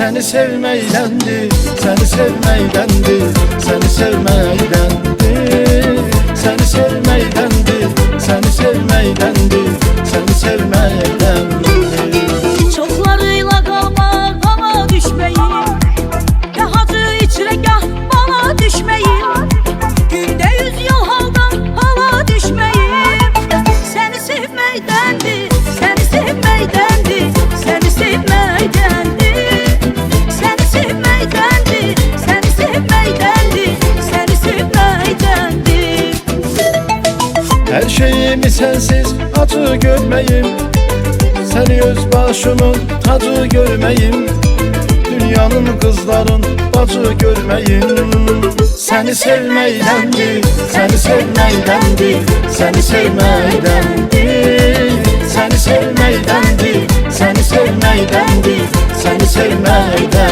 Seni sevmeylendir, seni sevmeylendir, seni sevmeylendir, seni sevmeylendir, seni sevmeylendir, seni sevmeylendir. Çoklarıyla kalma bana düşmeyin, gah acı içre gah bana düşmeyin, günde 100 yıl haldan hala düşmeyin. Seni sevmeydendir, seni sevmeydendir, seni sevmeydendir, seni sevmeydendir, seni sevmeydendir, seni sevmeydendir. Her şeyimi sensiz acı görmeyim, seni öz başımın tacı görmeyim, dünyanın kızların bacı görmeyim. Seni sevmeylendir, seni sevmeylendir, seni sevmeylendir, seni sevmeylendir, seni sevmeylendir, seni sevmeylendir.